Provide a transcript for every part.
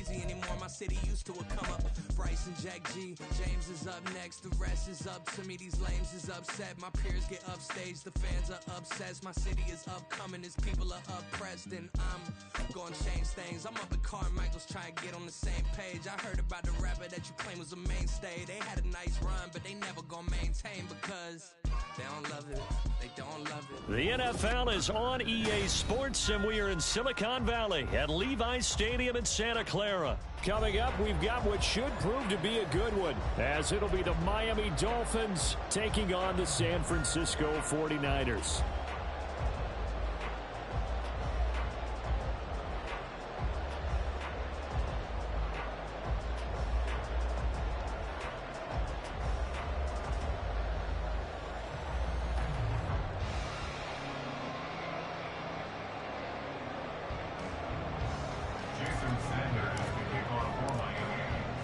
crazy anymore. My city used to a come up. Bryce and Jack G, James is up next. The rest is up to me. These lames is upset. My peers get upstage. The fans are obsessed. My city is upcoming. His people are oppressed, and I'm gonna change things. I'm up at Carmichael's trying to get on the same page. I heard about the rapper that you claim was a mainstay. They had a nice run, but they never gonna maintain because they don't love it. They don't love it. The NFL is on EA Sports, and we are in Silicon Valley at Levi's Stadium in Santa Clara. Coming up, we've got what should prove to be a good one, as it'll be the Miami Dolphins taking on the San Francisco 49ers.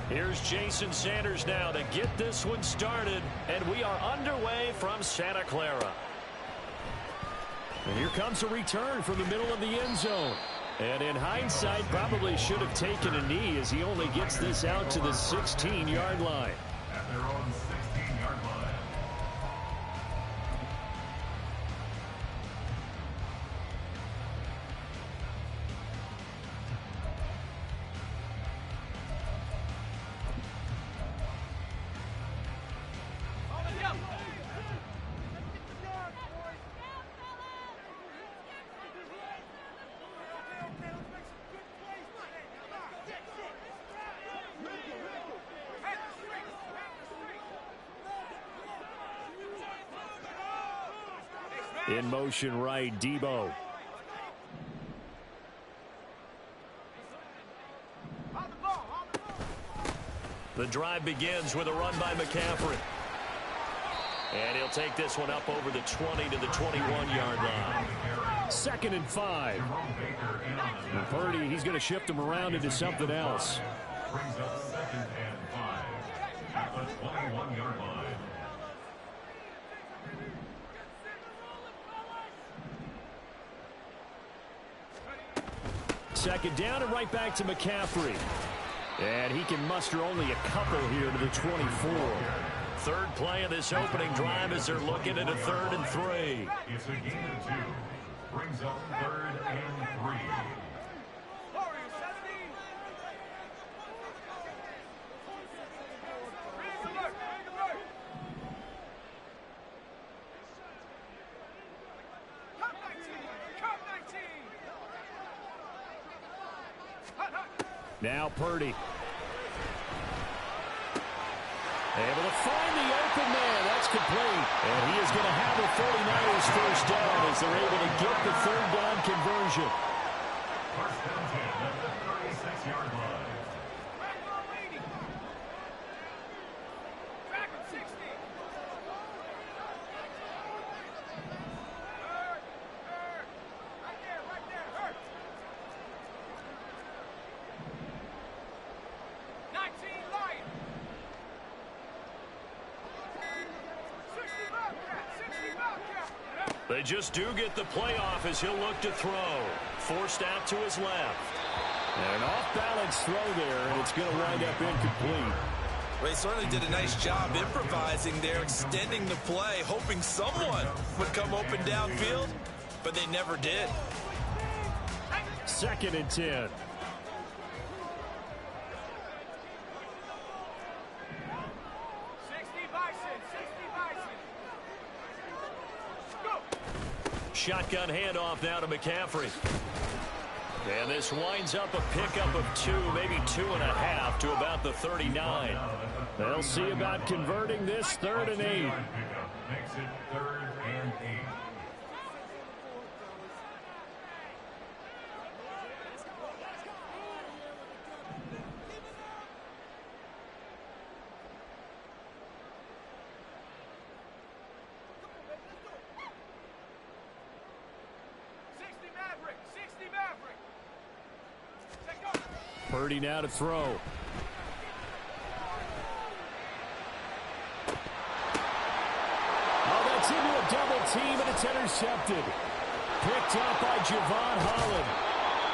Here's Jason Sanders now to get this one started, and we are underway from Santa Clara. And here comes a return from the middle of the end zone. And in hindsight, probably should have taken a knee as he only gets this out to the 16-yard line. At their own 16-yard line. In motion right, Debo. The drive begins with a run by McCaffrey. And he'll take this one up over the 20 to the 21-yard line. 2nd and 5. And Purdy, he's going to shift him around into something else. Brings up 2nd and 5 at the 21-yard line. Second down and right back to McCaffrey. And he can muster only a couple here to the 24. Third play of this opening drive as they're looking at a 3rd and 3. It's a gain of 2. Brings up 3rd and 3. Now Purdy. Able to find the open man. That's complete. And he is going to have a 49ers first down as they're able to get the 3rd down conversion. First down 10 at the 36-yard line. They just do get the playoff as he'll look to throw. Forced out to his left. And an off-balance throw there, and it's going to wind up incomplete. Well, he certainly did a nice job improvising there, extending the play, hoping someone would come open downfield, but they never did. 2nd and 10. Shotgun handoff now to McCaffrey. And this winds up a pickup of 2, maybe 2.5 to about the 39. They'll see about converting this 3rd and 8. Makes it 3rd and 8. Purdy now to throw. Oh, that's into a double team, and it's intercepted. Picked up by Jmanon.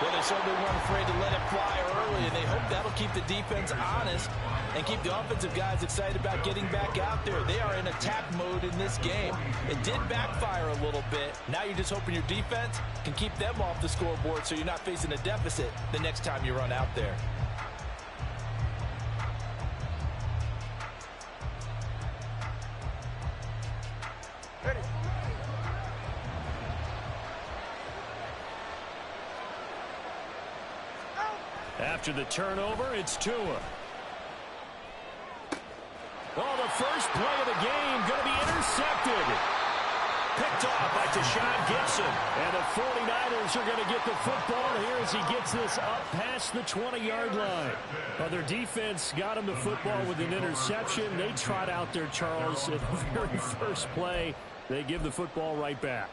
Well, they certainly weren't afraid to let it fly early, and they hope that keep the defense honest and keep the offensive guys excited about getting back out there. They are in attack mode in this game. It did backfire a little bit. Now you're just hoping your defense can keep them off the scoreboard so you're not facing a deficit the next time you run out there. After the turnover, it's Tua. Oh, the first play of the game going to be intercepted. Picked off by Deshaun Gibson. And the 49ers are going to get the football here as he gets this up past the 20-yard line. Well, their defense got him the football with an interception. They trot out there, Charles, at the very first play. They give the football right back.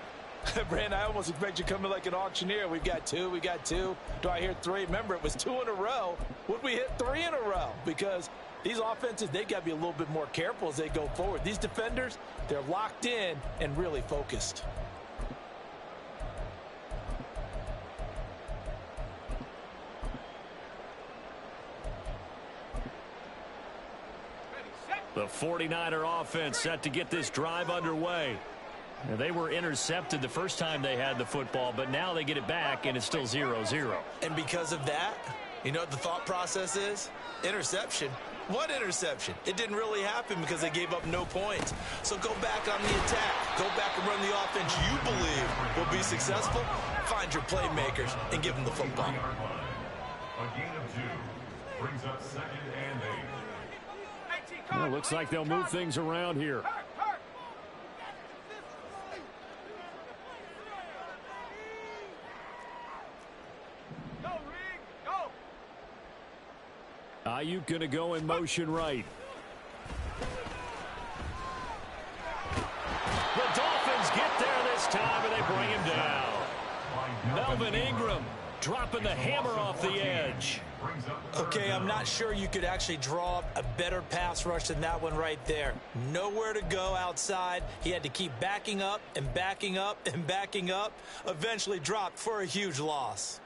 Brand, I almost expect you coming like an auctioneer. We've got two. Do I hear three? Remember, it was 2 in a row. Would we hit 3 in a row? Because these offenses, they got to be a little bit more careful as they go forward. These defenders, they're locked in and really focused. The 49er offense set to get this drive underway. Now, they were intercepted the first time they had the football, but now they get it back, and it's still 0-0. And because of that, you know what the thought process is? Interception. What interception? It didn't really happen because they gave up no points. So go back on the attack. Go back and run the offense you believe will be successful. Find your playmakers and give them the football. A gain of 2 brings up 2nd and 8. Well, looks like they'll move things around here. Ayuk going to go in motion right. The Dolphins get there this time, and they bring him down. Melvin Ingram dropping the hammer off the edge. Okay, I'm not sure you could actually draw up a better pass rush than that one right there. Nowhere to go outside. He had to keep backing up and backing up and backing up. Eventually dropped for a huge loss.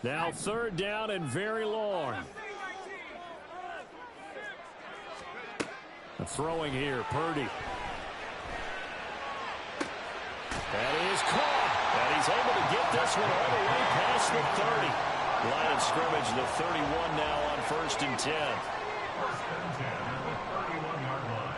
Now 3rd down and very long. Throwing here, Purdy. That is caught. And he's able to get this one all the way past the 30. Line of scrimmage, the 31 now on 1st and 10. 1st and 10 at the 31-yard line.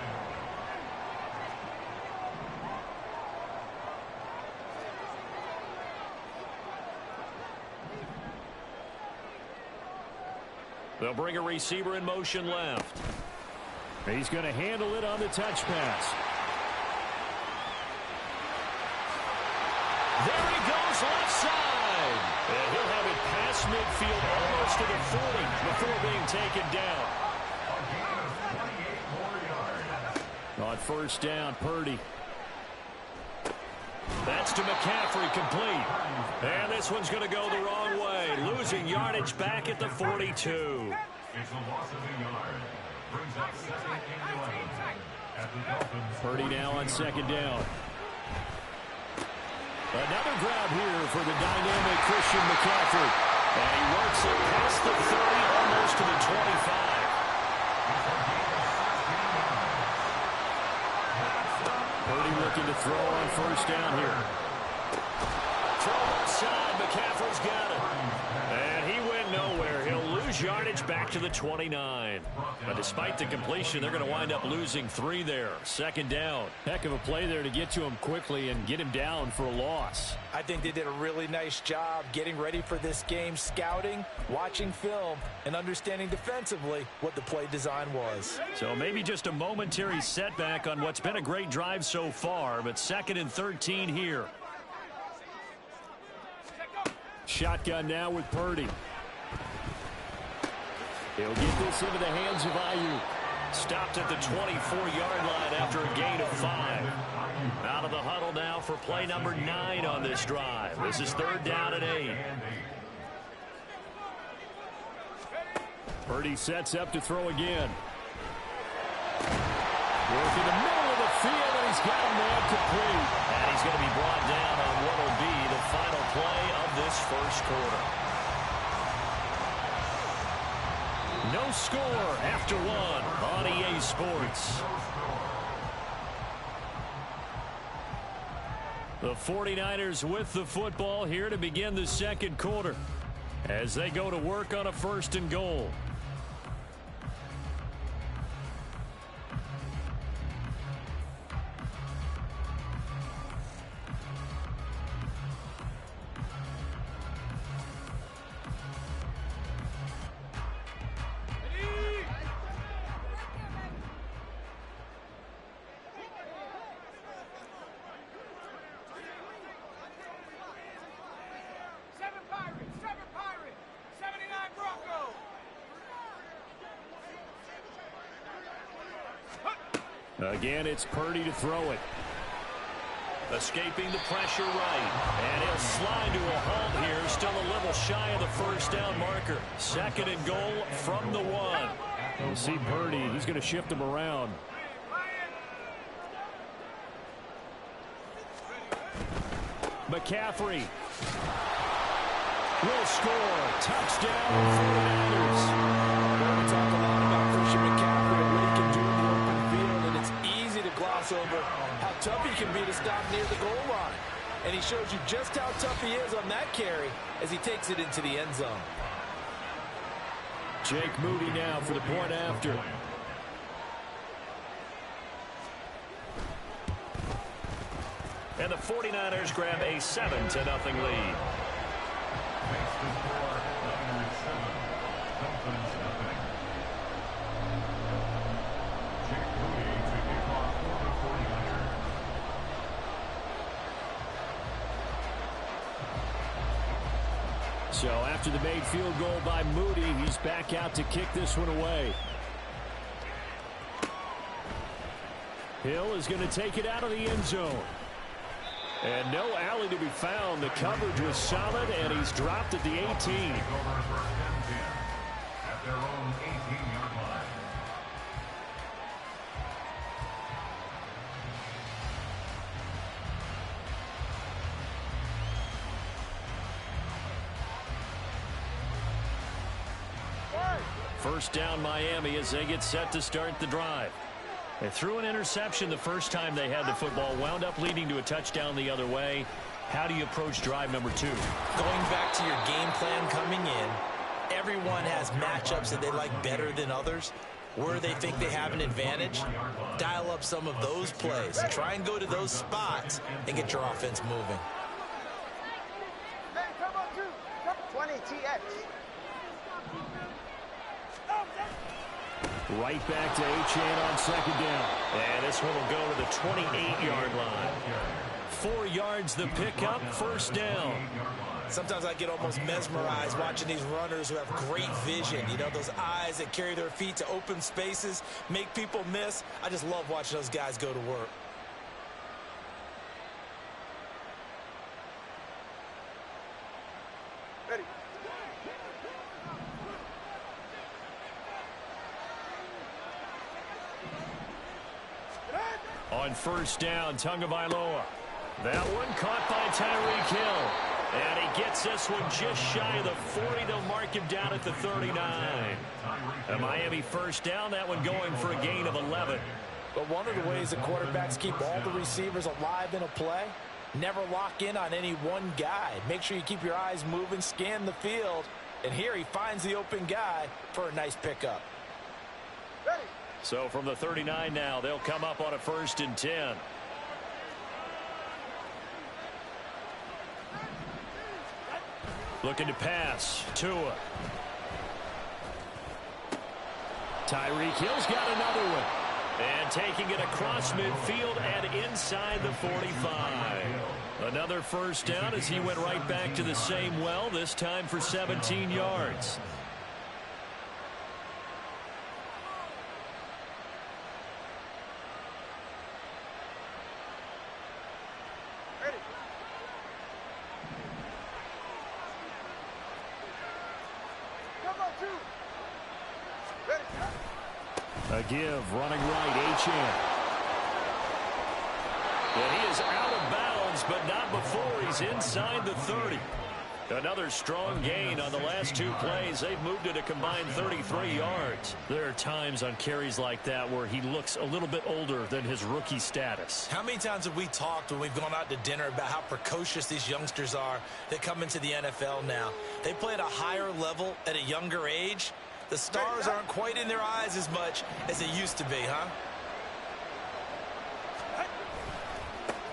They'll bring a receiver in motion left. He's going to handle it on the touch pass. There he goes left side. And he'll have it past midfield almost to the 40 before being taken down. A gain of 28 more yards. On 1st down, Purdy. That's to McCaffrey, complete. And this one's going to go the wrong way. Losing yardage back at the 42. It's a loss of a yard. Brings up 2nd and 11 at the Dolphins. Purdy now on 2nd down. Another grab here for the dynamic Christian McCaffrey. And he works it past the 30, almost to the 25. Purdy looking to throw on 1st down here. Throw inside, McCaffrey's got it. And he went nowhere. He'll lose yardage back to the 29. But despite the completion, they're going to wind up losing 3 there. 2nd down. Heck of a play there to get to him quickly and get him down for a loss. I think they did a really nice job getting ready for this game, scouting, watching film, and understanding defensively what the play design was. So maybe just a momentary setback on what's been a great drive so far, but 2nd and 13 here. Shotgun now with Purdy. He'll get this into the hands of Ayuk. Stopped at the 24-yard line after a gain of 5. Out of the huddle now for play number 9 on this drive. This is 3rd down and 8. Purdy sets up to throw again. Work in the middle of the field, and he's got a man complete. And he's going to be brought down on what will be the final play of this first quarter. No score after 1 on EA Sports. The 49ers with the football here to begin the second quarter as they go to work on a 1st and goal. Again, it's Purdy to throw it. Escaping the pressure right. And he'll slide to a halt here. Still a little shy of the 1st down marker. 2nd and goal from the 1. We'll see Purdy. He's going to shift him around. McCaffrey will score. Touchdown, 49ers. We talk a lot about Christian McCaffrey and what he can do in the open field, and it's easy to gloss over how tough he can be to stop near the goal line. And he shows you just how tough he is on that carry as he takes it into the end zone. Jake Moody now for the point after. And the 49ers grab a 7-0 lead. So after the made field goal by Moody, he's back out to kick this one away. Hill is going to take it out of the end zone. And no alley to be found. The coverage was solid, and he's dropped at the 18. At their own 18-yard line. First down Miami as they get set to start the drive. They threw an interception the first time they had the football, wound up leading to a touchdown the other way. How do you approach drive number 2? Going back to your game plan coming in, everyone has matchups that they like better than others. Where they think they have an advantage, dial up some of those plays. Try and go to those spots and get your offense moving. Hey, come on, 20 TX. Right back to Jmanon on 2nd down. And this one will go to the 28-yard line. 4 yards the pickup, 1st down. Sometimes I get almost mesmerized watching these runners who have great vision. You know, those eyes that carry their feet to open spaces, make people miss. I just love watching those guys go to work. Ready. On 1st down, Tagovailoa. That one caught by Tyreek Hill. And he gets this one just shy of the 40. They'll mark him down at the 39. A Miami 1st down, that one going for a gain of 11. But one of the ways the quarterbacks keep all the receivers alive in a play, never lock in on any one guy. Make sure you keep your eyes moving, scan the field. And here he finds the open guy for a nice pickup. Ready. So from the 39 now, they'll come up on a 1st and 10. Looking to pass. Tua. Tyreek Hill's got another one. And taking it across midfield and inside the 45. Another 1st down as he went right back to the same well, this time for 17 yards. Ready. A give, running right, Jmanon. And he is out of bounds, but not before he's inside the 30. Another strong gain on the last two plays. They've moved it a combined 33 yards. There are times on carries like that where he looks a little bit older than his rookie status. How many times have we talked when we've gone out to dinner about how precocious these youngsters are that come into the NFL now? They play at a higher level at a younger age. The stars aren't quite in their eyes as much as they used to be, huh?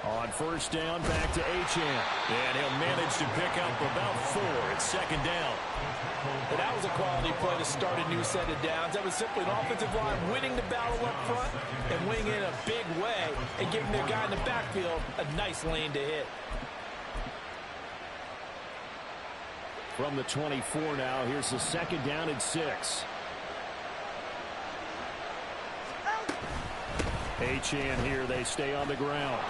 On first down, back to Jmanon. And he'll manage to pick up about 4 at second down. But that was a quality play to start a new set of downs. That was simply an offensive line winning the battle up front and winning in a big way and giving their guy in the backfield a nice lane to hit. From the 24 now, here's the second down and 6. Jmanon here, they stay on the ground.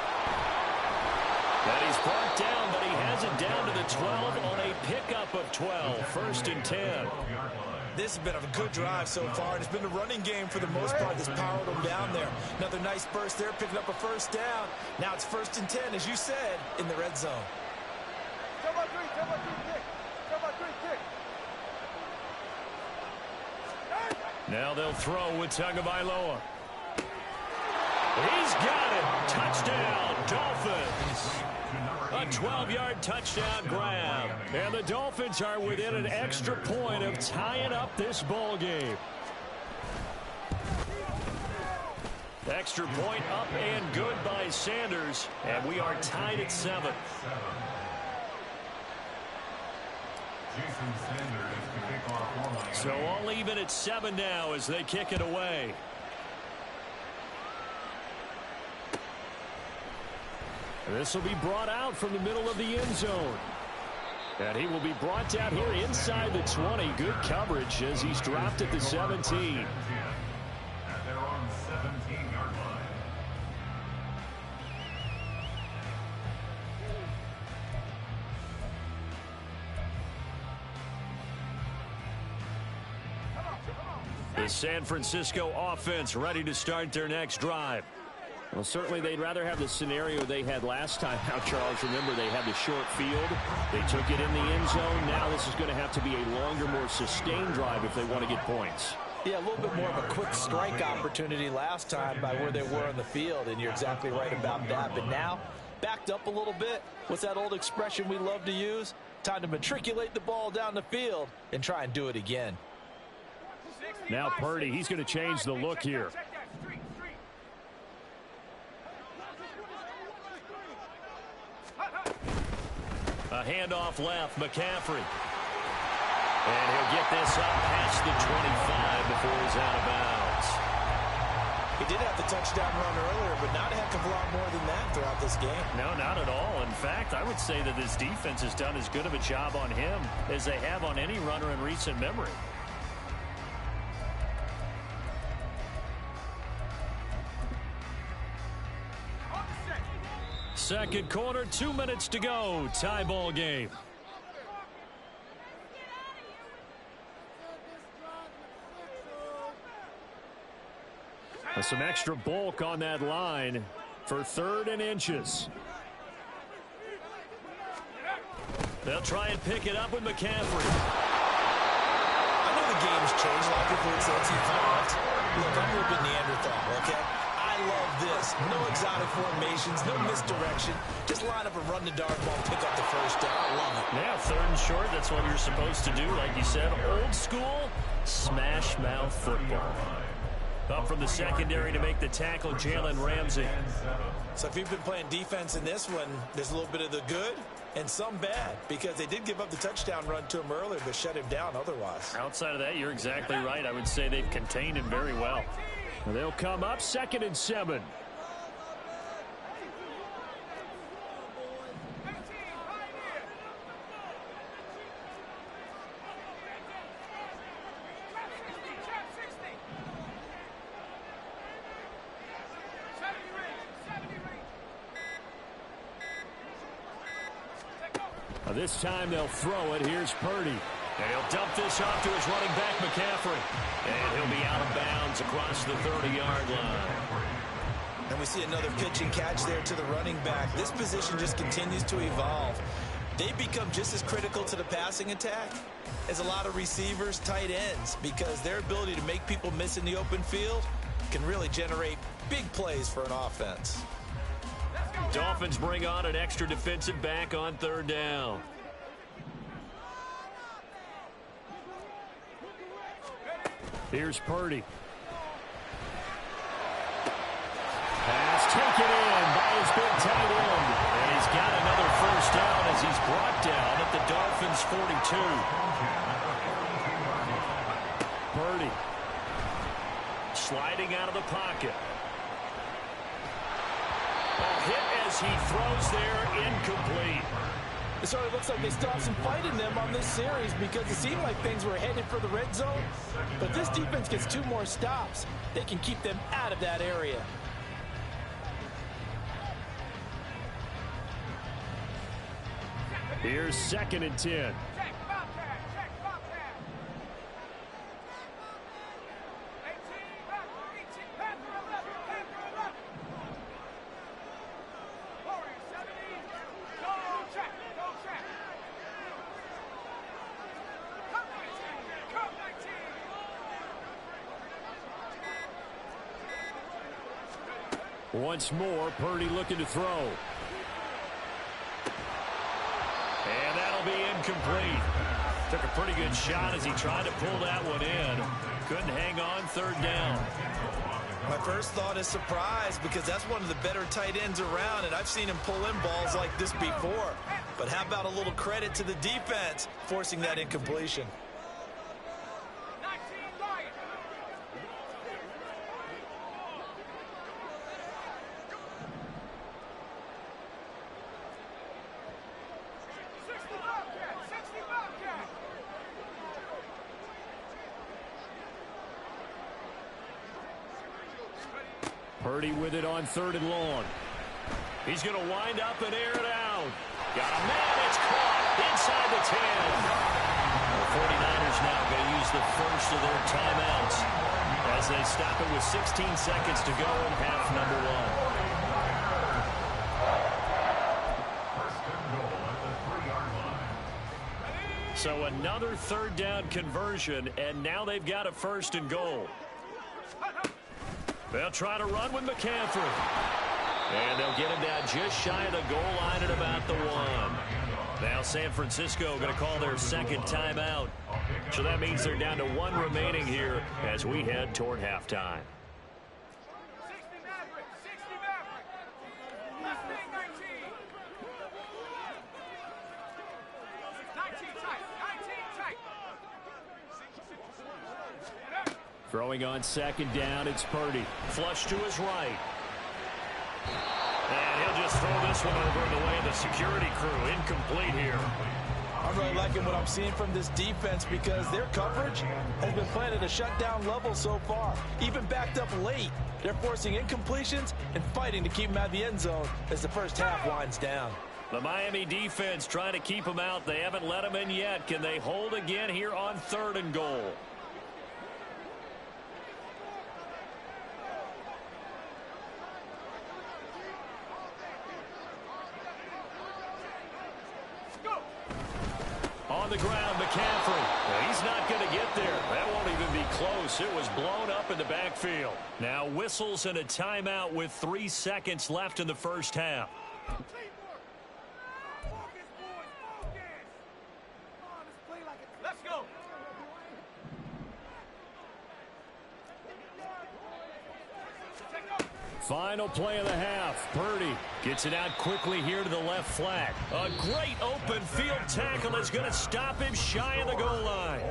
And he's brought down, but he has it down to the 12 on a pickup of 12. First and 10. This has been a good drive so far, and it's been a running game for the most part that's powered them down there. Another nice burst there, picking up a first down. Now it's first and 10, as you said, in the red zone. Come on, three, kick. Come on, three, kick. Now they'll throw with Tagovailoa. He's got it. Touchdown, Dolphins. A 12-yard touchdown grab. And the Dolphins are within an extra point of tying up this ball game. Extra point up and good by Sanders. And we are tied at 7. So all even at 7 now as they kick it away. This will be brought out from the middle of the end zone. And he will be brought down here inside the 20. Good coverage as he's dropped at the 17. And they're on 17-yard line. The San Francisco offense ready to start their next drive. Well, certainly they'd rather have the scenario they had last time out, Charles. Remember, they had the short field. They took it in the end zone. Now this is going to have to be a longer, more sustained drive if they want to get points. Yeah, a little bit more of a quick strike opportunity last time by where they were on the field, and you're exactly right about that. But now, backed up a little bit. What's that old expression we love to use? Time to matriculate the ball down the field and try and do it again. Now Purdy, he's going to change the look here. A handoff left, McCaffrey. And he'll get this up past the 25 before he's out of bounds. He did have the touchdown run earlier, but not a heck of a lot more than that throughout this game. No, not at all. In fact, I would say that this defense has done as good of a job on him as they have on any runner in recent memory. Second quarter, 2 minutes to go. Tie ball game. Some extra bulk on that line for 3rd and inches. They'll try and pick it up with McCaffrey. I know the game's changed. A lot of people would say it's evolved. Look, I'm a little bit Neanderthal, okay? I love this. No exotic formations, no misdirection. Just line up and run the dart ball, pick up the first down. I love it. Yeah, 3rd and short, that's what you're supposed to do. Like you said, old school, smash mouth football. Up from the secondary to make the tackle, Jalen Ramsey. So if you've been playing defense in this one, there's a little bit of the good and some bad, because they did give up the touchdown run to him earlier, but shut him down otherwise. Outside of that, you're exactly right. I would say they've contained him very well. They'll come up 2nd and 7. This time they'll throw it. Here's Purdy. And he'll dump this off to his running back, McCaffrey. And he'll be out of bounds across the 30-yard line. And we see another pitch and catch there to the running back. This position just continues to evolve. They become just as critical to the passing attack as a lot of receivers, tight ends, because their ability to make people miss in the open field can really generate big plays for an offense. Dolphins bring on an extra defensive back on 3rd down. Here's Purdy. Pass taken in by his big tight end. And he's got another first down as he's brought down at the Dolphins' 42. Purdy sliding out of the pocket. A hit as he throws there, incomplete. It sort of looks like they still have some fight in them on this series because it seemed like things were headed for the red zone. But this defense gets 2 more stops. They can keep them out of that area. Here's 2nd and 10. Once more, Purdy looking to throw. And that'll be incomplete. Took a pretty good shot as he tried to pull that one in. Couldn't hang on 3rd down. My first thought is surprise because that's one of the better tight ends around, and I've seen him pull in balls like this before. But how about a little credit to the defense forcing that incompletion? Purdy with it on 3rd and long. He's going to wind up and air it out. Got a man. It's caught inside the 10. The 49ers now going to use the first of their timeouts as they stop it with 16 seconds to go in half number 1. So another 3rd down conversion, and now they've got a 1st and goal. They'll try to run with McCaffrey. And they'll get him down just shy of the goal line at about the 1. Now San Francisco going to call their 2nd timeout. So that means they're down to 1 remaining here as we head toward halftime. Throwing on 2nd down, it's Purdy. Flush to his right. And he'll just throw this one over in the way of the security crew. Incomplete here. I'm really liking what I'm seeing from this defense because their coverage has been playing at a shutdown level so far. Even backed up late, they're forcing incompletions and fighting to keep them out of the end zone as the first half winds down. The Miami defense trying to keep them out. They haven't let them in yet. Can they hold again here on 3rd and goal? On the ground, McCaffrey. Well, he's not going to get there. That won't even be close. It was blown up in the backfield. Now whistles and a timeout with 3 seconds left in the first half. Let's go. Final play of the half. Purdy gets it out quickly here to the left flat. A great open field tackle is going to stop him shy of the goal line.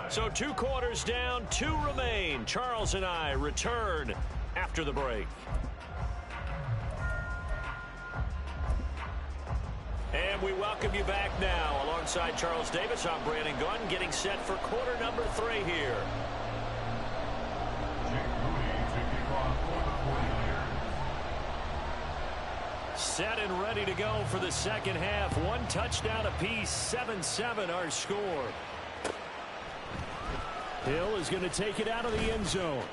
So 2 quarters down, 2 remain. Charles and I return after the break. And we welcome you back now. Alongside Charles Davis, I'm Brandon Gunn, getting set for quarter number 3 here. Set and ready to go for the second half. 1 touchdown apiece, 7-7 our score. Hill is going to take it out of the end zone.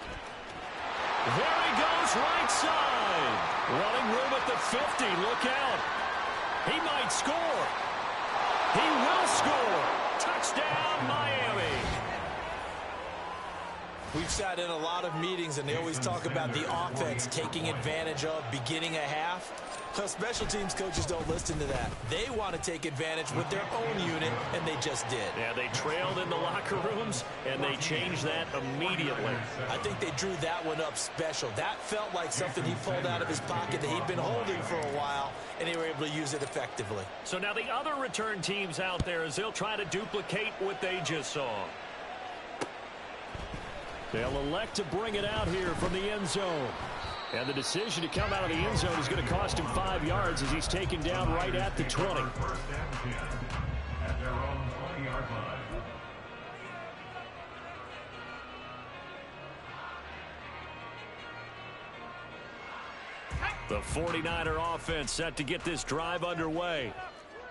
There he goes, right side. Running room at the 50. Look out. He might score. He will score. Touchdown, Miami. We've sat in a lot of meetings, and they always talk about the offense taking advantage of beginning a half. Well, special teams coaches don't listen to that. They want to take advantage with their own unit, and they just did. Yeah, they trailed in the locker rooms, and they changed that immediately. I think they drew that one up special. That felt like something he pulled out of his pocket that he'd been holding for a while, and they were able to use it effectively. So now the other return teams out there, as they'll try to duplicate what they just saw. They'll elect to bring it out here from the end zone. And the decision to come out of the end zone is going to cost him 5 yards as he's taken down right at the 20. First and 10 at their own 20-yard line. The 49er offense set to get this drive underway.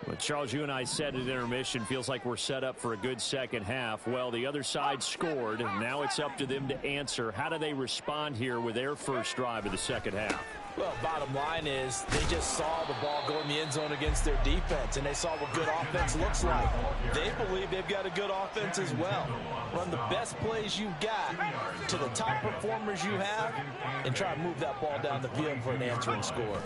Well, Charles, you and I said at intermission, feels like we're set up for a good second half. Well, the other side scored, and now it's up to them to answer. How do they respond here with their first drive of the second half? Well, bottom line is they just saw the ball go in the end zone against their defense, and they saw what good offense looks like. They believe they've got a good offense as well. Run the best plays you've got to the top performers you have, and try to move that ball down the field for an answering score.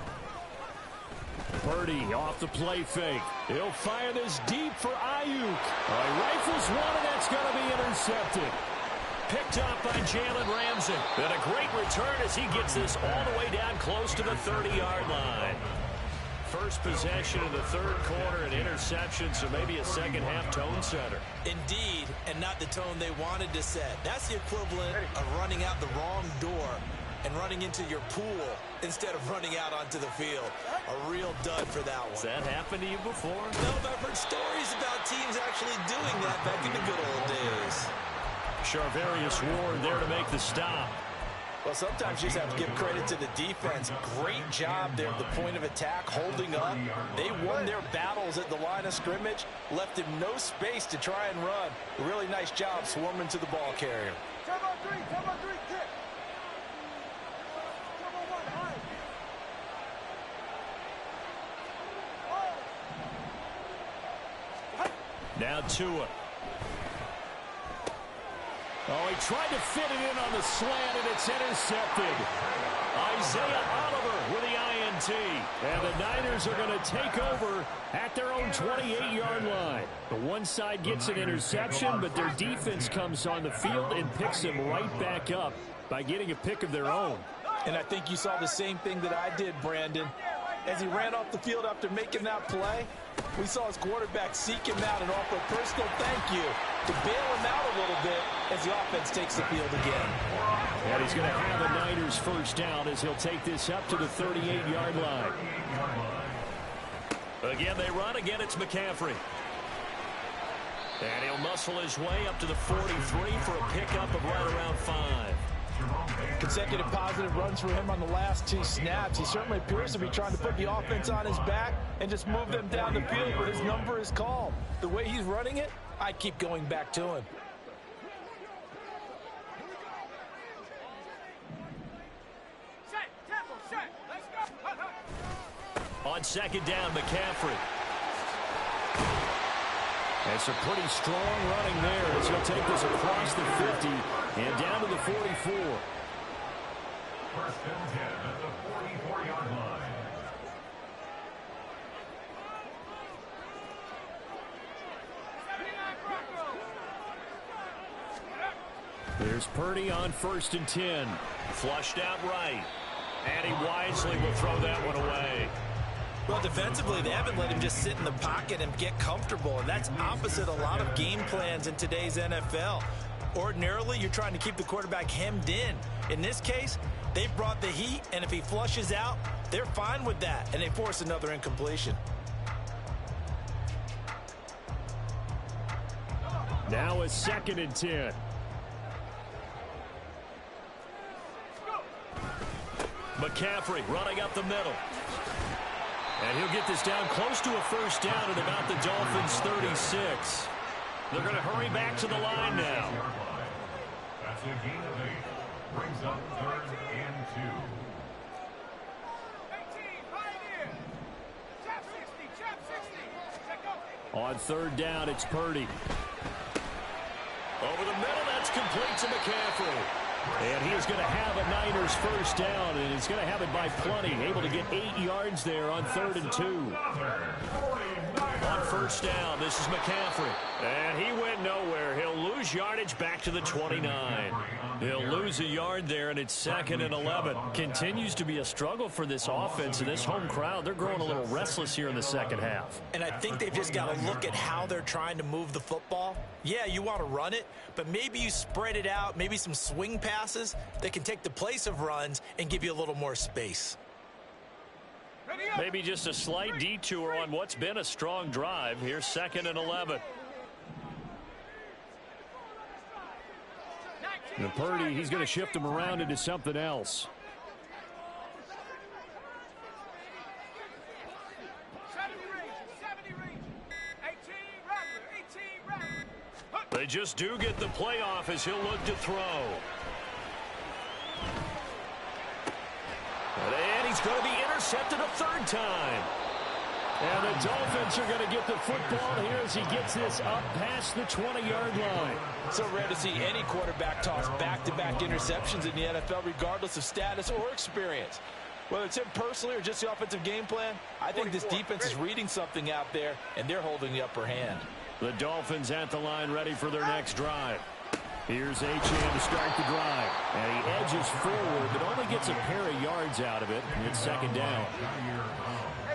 Purdy off the play fake. He'll fire this deep for Ayuk. He rifles one, and that's going to be intercepted. Picked up by Jalen Ramsey. And a great return as he gets this all the way down close to the 30-yard line. First possession of the third quarter, an interception, so maybe a second-half tone setter. Indeed, and not the tone they wanted to set. That's the equivalent of running out the wrong door and running into your pool instead of running out onto the field. A real dud for that one. Has that happened to you before? No, but I've heard stories about teams actually doing that back in the good old days. Charvarius Ward there to make the stop. Well, sometimes you just have to give credit to the defense. Great job there at the point of attack, holding up. They won their battles at the line of scrimmage, left him no space to try and run. A really nice job swarming to the ball carrier. Come on, three, kick. Now Tua. Oh, he tried to fit it in on the slant, and it's intercepted. Isaiah Oliver with the INT. And the Niners are going to take over at their own 28-yard line. The one side gets an interception, but their defense comes on the field and picks them right back up by getting a pick of their own. And I think you saw the same thing that I did, Brandon. As he ran off the field after making that play, we saw his quarterback seek him out and offer a personal thank you to bail him out a little bit as the offense takes the field again. And he's going to have a Niners first down as he'll take this up to the 38-yard line. Again, they run. Again, it's McCaffrey. And he'll muscle his way up to the 43 for a pickup of right around 5. Consecutive positive runs for him on the last 2 snaps. He certainly appears to be trying to put the offense on his back and just move them down the field, but his number is called. The way he's running it, I keep going back to him. On second down, McCaffrey. That's a pretty strong running there as he'll take this across the 50 and down to the 44. First and 10 at the 44-yard line. There's Purdy on first and 10. Flushed out right. And he wisely will throw that one away. Well, defensively, they haven't let him just sit in the pocket and get comfortable, and that's opposite a lot of game plans in today's NFL. Ordinarily, you're trying to keep the quarterback hemmed in. In this case, they brought the heat, and if he flushes out, they're fine with that, and they force another incompletion. Now a second and 10. McCaffrey running up the middle. And he'll get this down close to a first down at about the Dolphins' 36. They're going to hurry back to the line now. a gain of 8. Brings up 3rd and 2. 18, pioneer. Chop 60, chop 60. Check go. On 3rd down, it's Purdy. Over the middle, that's complete to McCaffrey. And he is going to have a Niners first down, and he's going to have it by plenty. Able to get 8 yards there on 3rd and 2. On 1st down, this is McCaffrey. And he went nowhere. He'll lose yardage back to the 29. He'll lose a yard there, and it's 2nd and 11. Continues to be a struggle for this offense and this home crowd. They're growing a little restless here in the second half. And I think they've just got to look at how they're trying to move the football. Yeah, you want to run it, but maybe you spread it out, maybe some swing passes that can take the place of runs and give you a little more space. Maybe just a slight detour on what's been a strong drive. Here's 2nd and 11. And Purdy, he's going to shift him around into something else. 70 range. 18 Rattler. They just do get the playoff as he'll look to throw. And he's going to be intercepted a 3rd time. And the Dolphins are going to get the football here as he gets this up past the 20-yard line. So rare to see any quarterback toss back-to-back interceptions in the NFL, regardless of status or experience. Whether it's him personally or just the offensive game plan, I think this defense is reading something out there, and they're holding the upper hand. The Dolphins at the line ready for their next drive. Here's Jmanon to start the drive. And he edges forward, but only gets a pair of yards out of it. And it's 2nd down.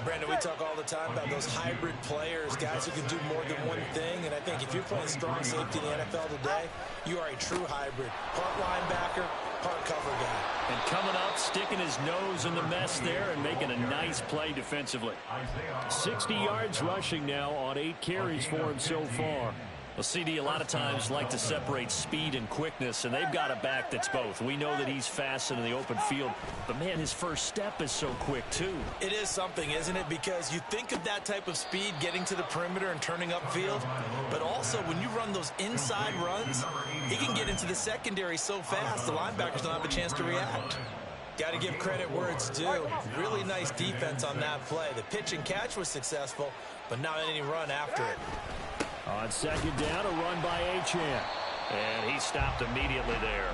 Brandon, we talk all the time about those hybrid players, guys who can do more than one thing. And I think if you're playing strong safety in the NFL today, you are a true hybrid. Part linebacker, part cover guy. And coming up, sticking his nose in the mess there and making a nice play defensively. 60 yards rushing now on 8 carries for him so far. Well, CD, a lot of times like to separate speed and quickness, and they've got a back that's both. We know that he's fast in the open field, but, man, his first step is so quick, too. It is something, isn't it? Because you think of that type of speed getting to the perimeter and turning upfield, but also when you run those inside runs, he can get into the secondary so fast the linebackers don't have a chance to react. Got to give credit where it's due. Really nice defense on that play. The pitch and catch was successful, but not any run after it. On 2nd down, a run by Jmanon. And he stopped immediately there.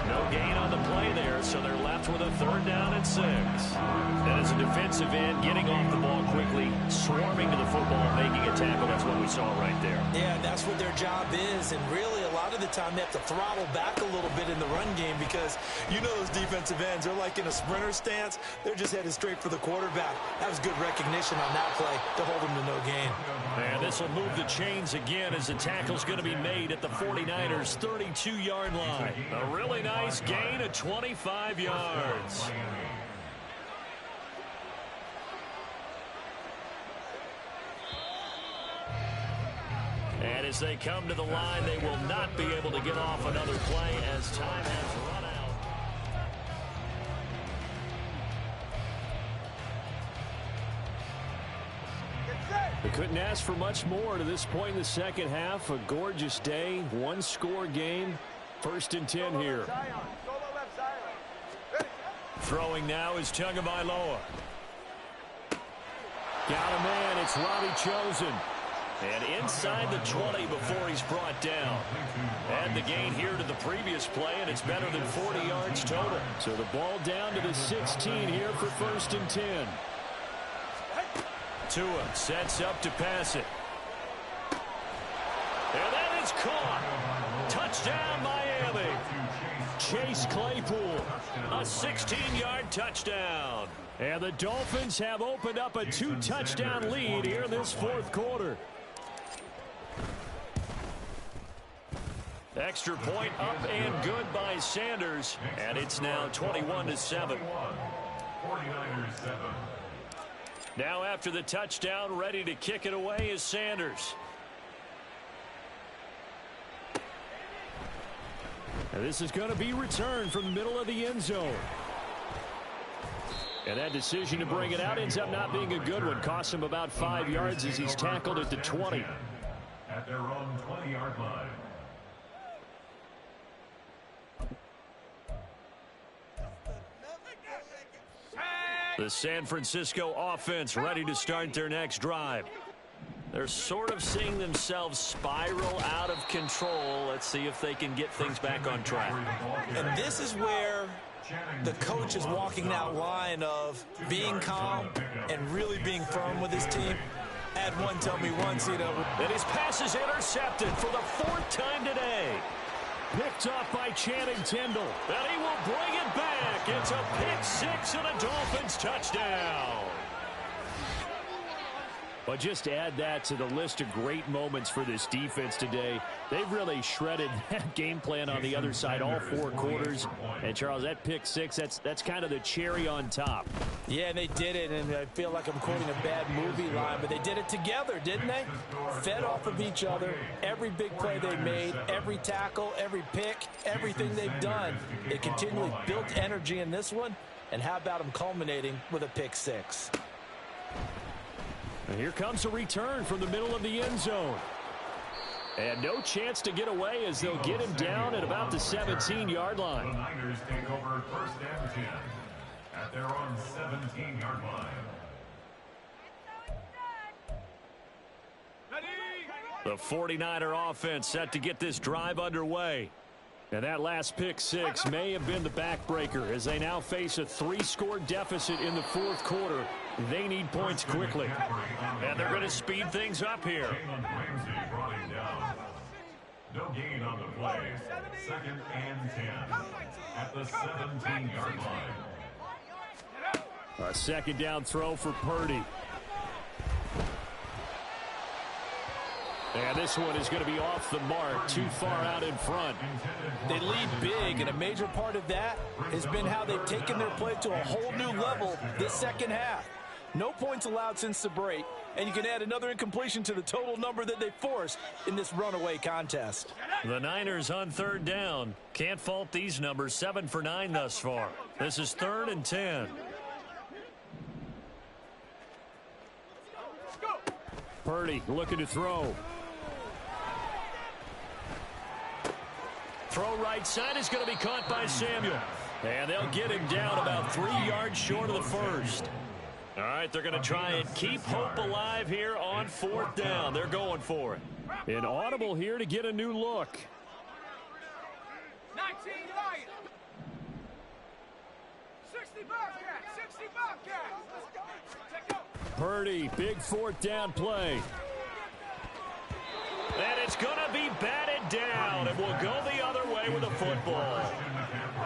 No gain on the play there, so they're left with a 3rd down and 6. And as a defensive end, getting off the ball quickly, swarming to the football, making a tackle, that's what we saw right there. Yeah, that's what their job is, and really a lot of the time they have to throttle back a little bit in the run game because you know those defensive ends, they're like in a sprinter stance. They're just headed straight for the quarterback. That was good recognition on that play to hold them to no gain. And this will move the chains again as the tackle's going to be made at the 49ers' 32-yard line. A really nice gain of 25 yards. And as they come to the line, they will not be able to get off another play as time has run out. They couldn't ask for much more to this point in the second half. A gorgeous day, one-score game. 1st and 10 here. Throwing now is Tagovailoa. Got a man, it's Robbie Chosen. And inside the 20 before he's brought down. And the gain here to the previous play, and it's better than 40 yards total. So the ball down to the 16 here for 1st and 10. Tua sets up to pass it. And that is caught. Touchdown, Miami. Chase Claypool, a 16-yard touchdown. And the Dolphins have opened up a 2-touchdown lead here in this 4th quarter. Extra point up and good by Sanders. And it's now 21-7. 49ers 7. Now after the touchdown, ready to kick it away is Sanders. And this is going to be returned from the middle of the end zone. And that decision to bring it out ends up not being a good one. Costs him about 5 yards as he's tackled at the 20. At their own 20-yard line. The San Francisco offense ready to start their next drive. They're sort of seeing themselves spiral out of control. Let's see if they can get things back on track. And this is where the coach is walking that line of being calm and really being firm with his team. Had one tell me once, you know. And his pass is intercepted for the 4th time today. Picked off by Channing Tindall. And he will bring it back. It's a pick 6 and a Dolphins touchdown. But just add that to the list of great moments for this defense today. They've really shredded that game plan on the other side all 4 quarters. And, Charles, that pick 6, that's kind of the cherry on top. Yeah, and they did it, and I feel like I'm quoting a bad movie line, but they did it together, didn't they? Fed off of each other. Every big play they made, every tackle, every pick, everything they've done. They continually built energy in this one, and how about them culminating with a pick 6? And here comes a return from the middle of the end zone. And no chance to get away as they'll get him down at about the 17-yard line. The Niners take over 1st and 10 at their own 17-yard line. The 49er offense set to get this drive underway. And that last pick 6 may have been the backbreaker as they now face a 3-score deficit in the 4th quarter. They need points quickly. And they're going to speed things up here. Ramsey brought him down. No gain on the play. 2nd and 10 at the 17-yard line. A 2nd down throw for Purdy. And this one is going to be off the mark, too far out in front. They lead big, and a major part of that has been how they've taken their play to a whole new level this second half. No points allowed since the break, and you can add another incompletion to the total number that they forced in this runaway contest. The Niners on 3rd down. Can't fault these numbers, 7 for 9 thus far. This is 3rd and 10. Purdy looking to throw. Throw right side is going to be caught by Samuel. And they'll get him down about 3 yards short of the 1st. All right, they're going to try and keep hope alive here on 4th down. They're going for it. An audible here to get a new look. 19 Lions. 60 Bobcats. 60 Bobcats. Purdy, big 4th down play. And it's going to be batted down, and we'll go the other way with the football.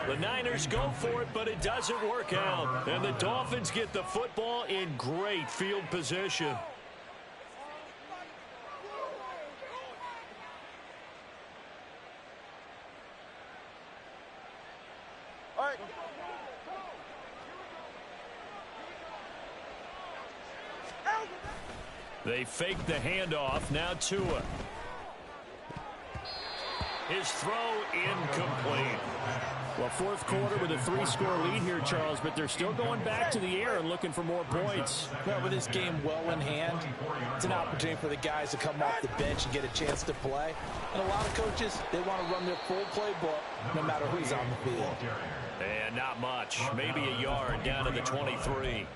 The Niners go for it, but it doesn't work out. And the Dolphins get the football in great field position. All right. They fake the handoff. Now Tua. His throw incomplete. Well, 4th quarter with a 3-score lead here, Charles, but they're still going back to the air and looking for more points. Well, with this game well in hand, it's an opportunity for the guys to come off the bench and get a chance to play. And a lot of coaches, they want to run their full playbook no matter who's on the field. And not much. Maybe a yard down to the 23.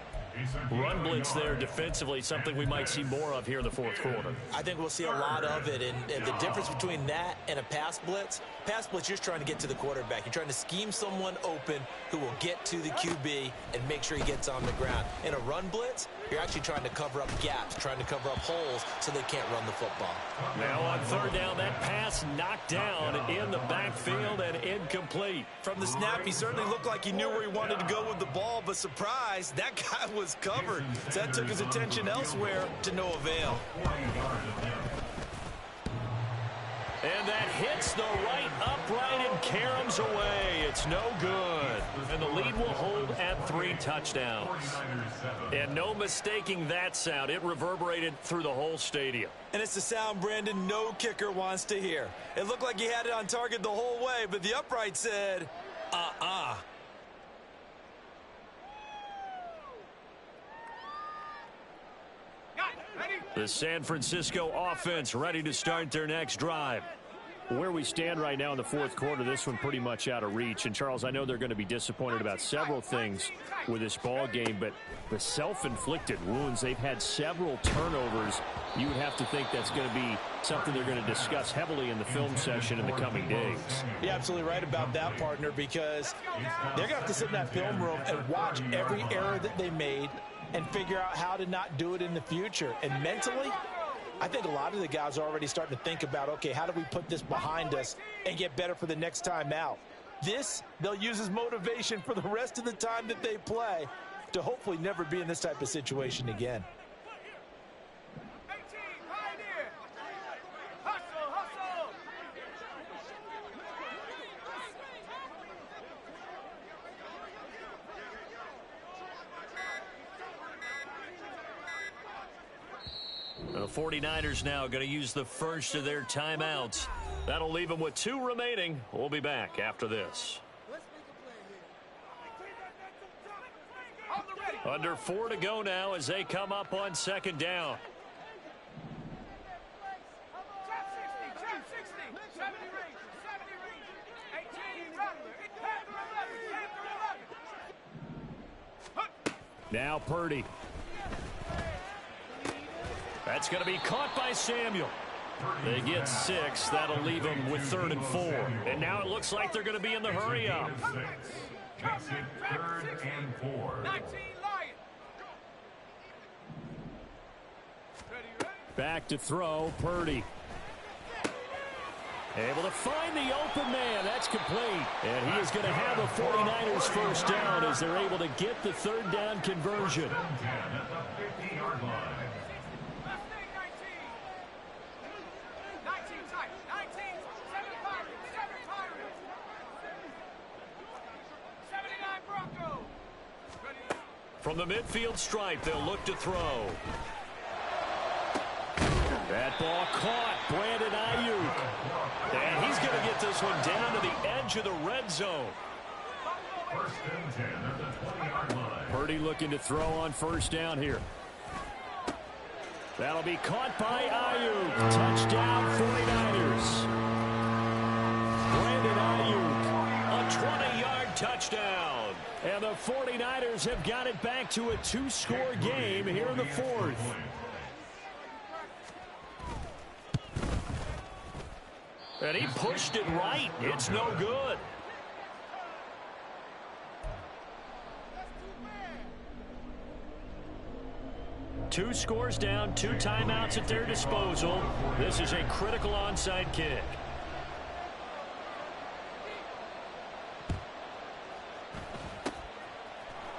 Run blitz there defensively, something we might see more of here in the 4th quarter. I think we'll see a lot of it, and the difference between that and a pass blitz, you're trying to get to the quarterback. You're trying to scheme someone open who will get to the QB and make sure he gets on the ground. In a run blitz, you're actually trying to cover up gaps, trying to cover up holes so they can't run the football. Now on 3rd down, that pass knocked down in the backfield and incomplete. From the snap, he certainly looked like he knew where he wanted to go with the ball, but surprise, that guy was covered. So that took his attention elsewhere to no avail. And that hits the right upright and caroms away. It's no good. And the lead will hold at 3 touchdowns. And no mistaking that sound. It reverberated through the whole stadium. And it's the sound Brandon no kicker wants to hear. It looked like he had it on target the whole way, but the upright said, The San Francisco offense ready to start their next drive. Where we stand right now in the fourth quarter, this one pretty much out of reach. And, Charles, I know they're going to be disappointed about several things with this ball game, but the self-inflicted wounds, they've had several turnovers. You would have to think that's going to be something they're going to discuss heavily in the film session in the coming days. You're absolutely right about that, partner, because they're going to have to sit in that film room and watch every error that they made and figure out how to not do it in the future. And mentally, I think a lot of the guys are already starting to think about, okay, how do we put this behind us and get better for the next time out? This, they'll use as motivation for the rest of the time that they play to hopefully never be in this type of situation again. The 49ers now going to use the first of their timeouts. That'll leave them with 2 remaining. We'll be back after this. Under 4 to go now as they come up on second down. Now Purdy. That's going to be caught by Samuel. They get 6. That'll leave them with 3rd and 4. And now it looks like they're going to be in the hurry up. Makes it 3rd and 4. Back to throw, Purdy. Able to find the open man. That's complete. And he is going to have a 49ers first down as they're able to get the 3rd down conversion. 10 at the 50-yard line. From the midfield stripe, they'll look to throw. That ball caught. Brandon Ayuk. And he's going to get this one down to the edge of the red zone. 1st and 10 at the 20-yard line. Purdy looking to throw on first down here. That'll be caught by Ayuk. Touchdown 49ers. Brandon Ayuk. A 20-yard touchdown. And the 49ers have got it back to a 2-score game here in the 4th. And he pushed it right. It's no good. Two scores down, 2 timeouts at their disposal. This is a critical onside kick.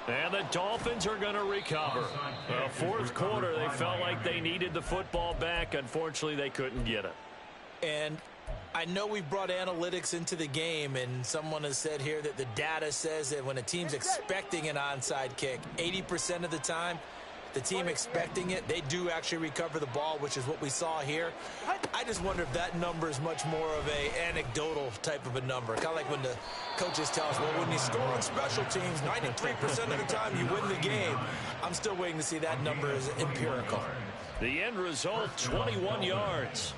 And the Dolphins are going to recover. The 4th quarter, they felt like they needed the football back. Unfortunately, they couldn't get it. And I know we brought analytics into the game, and someone has said here that the data says that when a team's expecting an onside kick, 80% of the time, the team expecting it, they do actually recover the ball, which is what we saw here. I just wonder if that number is much more of a anecdotal type of a number. Kind of like when the coaches tell us, well, when you score on special teams, 93% of the time you win the game. I'm still waiting to see that number as empirical. The end result, 21 yards.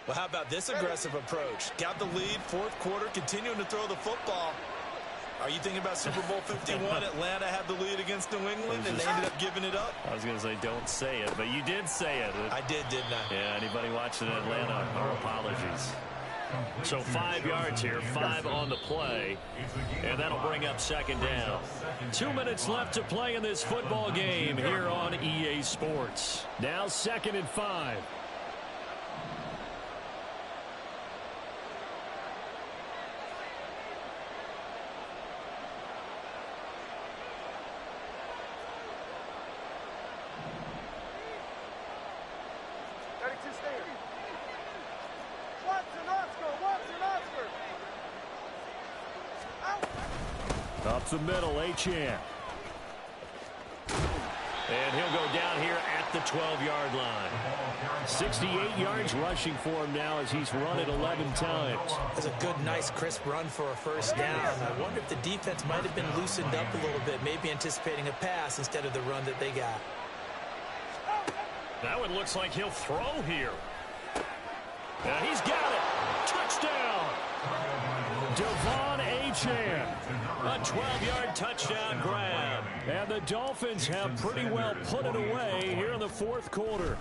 Well, how about this aggressive approach? Got the lead, 4th quarter, continuing to throw the football. Are you thinking about Super Bowl 51? Atlanta had the lead against New England, and they ended up giving it up? I was going to say don't say it, but you did say it. I did, didn't I? Yeah, anybody watching Atlanta, our apologies. So 5 yards here, 5 on the play, and that'll bring up second down. 2 minutes left to play in this football game here on EA Sports. Now 2nd and 5. Up the middle, Achane. And he'll go down here at the 12-yard line. 68 yards rushing for him now as he's run it 11 times. That's a good, nice, crisp run for a first down. I wonder if the defense might have been loosened up a little bit, maybe anticipating a pass instead of the run that they got. That one looks like he'll throw here. And he's got it. Touchdown. Devon Achane. A 12-yard touchdown grab. And the Dolphins have pretty well put it away here in the fourth quarter.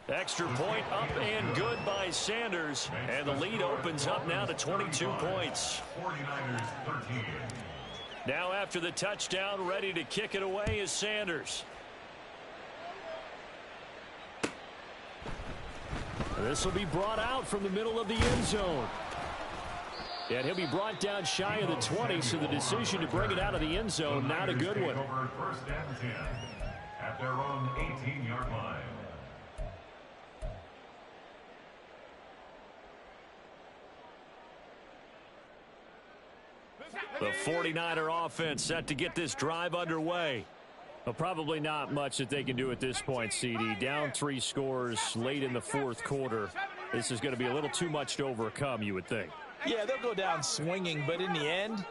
Extra point up and good by Sanders. And the lead opens up now to 22 points. 49ers 13. Now after the touchdown, ready to kick it away is Sanders. This will be brought out from the middle of the end zone. And he'll be brought down shy of the 20, so the decision to bring it out of the end zone, not a good one. First and 10 at their own 18-yard line. The 49er offense set to get this drive underway. Well, probably not much that they can do at this point, CD. Down 3 scores late in the fourth quarter. This is going to be a little too much to overcome, you would think. Yeah, they'll go down swinging, but in the end,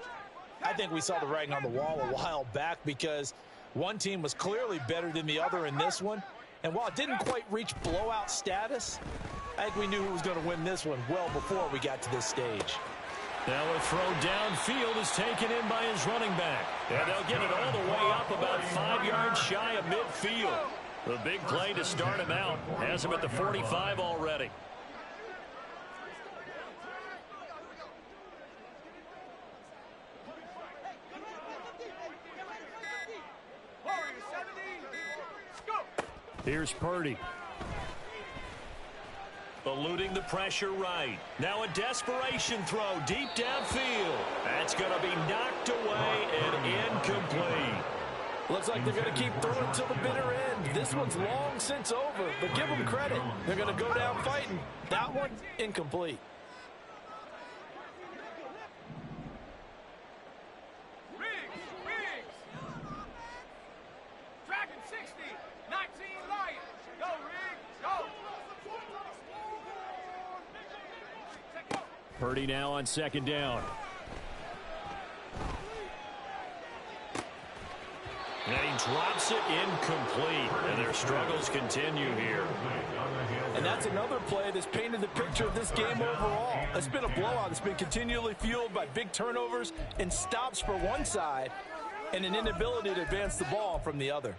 I think we saw the writing on the wall a while back because one team was clearly better than the other in this one. And while it didn't quite reach blowout status, I think we knew who was going to win this one well before we got to this stage. Now a throw downfield is taken in by his running back. And they'll get it all the way up about 5 yards shy of midfield. The big play to start him out. Has him at the 45 already. Here's Purdy. Eluding the pressure right. Now a desperation throw deep downfield. That's going to be knocked away and incomplete. Looks like they're going to keep throwing till the bitter end. This one's long since over, but give them credit. They're going to go down fighting. That one, incomplete. Purdy now on second down. And he drops it incomplete. And their struggles continue here. And that's another play that's painted the picture of this game overall. It's been a blowout. It's been continually fueled by big turnovers and stops for one side and an inability to advance the ball from the other.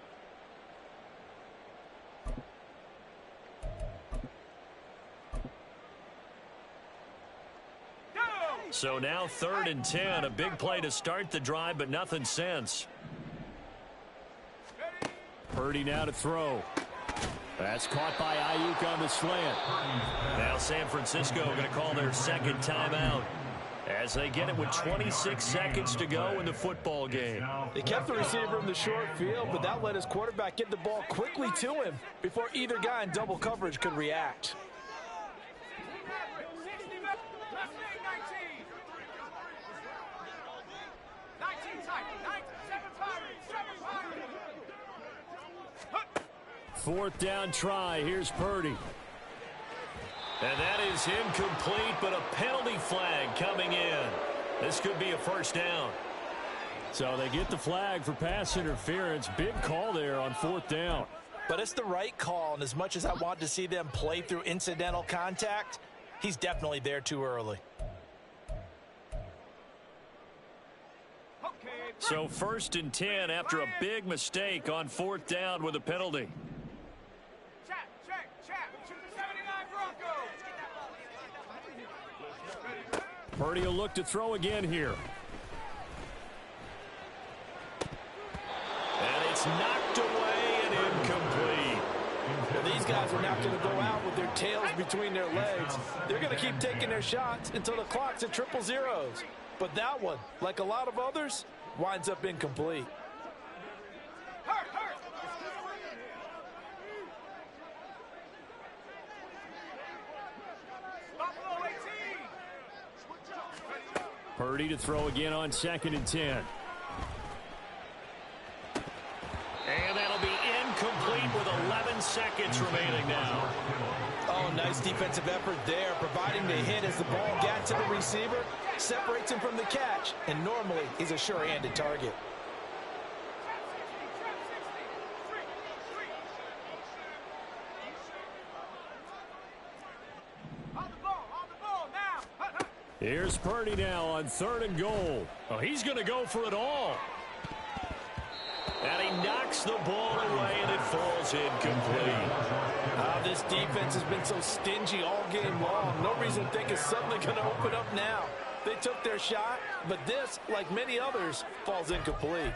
So now 3rd and 10, a big play to start the drive, but nothing since. Purdy now to throw. That's caught by Ayuk on the slant. Now San Francisco going to call their second timeout as they get it with 26 seconds to go in the football game. They kept the receiver in the short field, but that let his quarterback get the ball quickly to him before either guy in double coverage could react. Fourth down try. Here's Purdy. And that is incomplete, but a penalty flag coming in. This could be a first down. So they get the flag for pass interference. Big call there on 4th down. But it's the right call, and as much as I want to see them play through incidental contact, he's definitely there too early. So 1st and 10 after a big mistake on 4th down with a penalty. Purdy will look to throw again here. And it's knocked away and incomplete. Well, these guys are not going to go out with their tails between their legs. They're going to keep taking their shots until the clock's at 000. But that one, like a lot of others, winds up incomplete. Purdy to throw again on 2nd and 10. And that'll be incomplete with 11 seconds remaining now. Oh, nice defensive effort there, providing the hit as the ball got to the receiver, separates him from the catch, and normally he's a sure-handed target. Here's Purdy now on 3rd and goal. Oh, he's going to go for it all. And he knocks the ball away, and it falls incomplete. This defense has been so stingy all game long. No reason to think it's suddenly going to open up now. They took their shot, but this, like many others, falls incomplete.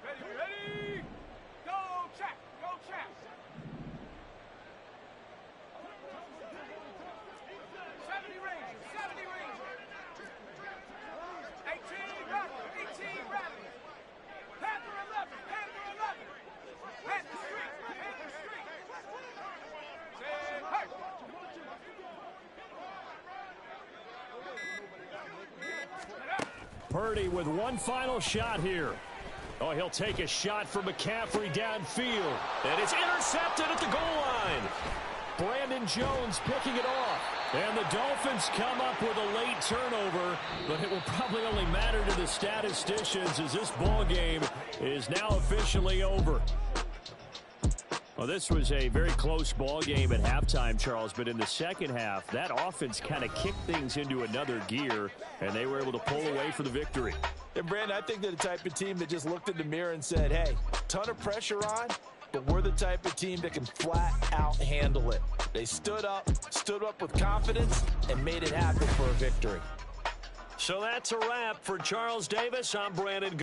Ready? Go, check. Go, check. 70 Rangers. 70 Rangers. 18 Raptors. 18 Raptors. Panther 11. Panther 11. Panther Street. Panther Street. Say, hey. Purdy with one final shot here. Oh, he'll take a shot from McCaffrey downfield. And it's intercepted at the goal line. Brandon Jones picking it off. And the Dolphins come up with a late turnover, but it will probably only matter to the statisticians as this ball game is now officially over. Well, this was a very close ball game at halftime, Charles, but in the second half, that offense kind of kicked things into another gear, and they were able to pull away for the victory. And, Brandon, I think they're the type of team that just looked in the mirror and said, hey, ton of pressure on, but we're the type of team that can flat out handle it. They stood up with confidence, and made it happen for a victory. So that's a wrap for Charles Davis. I'm Brandon.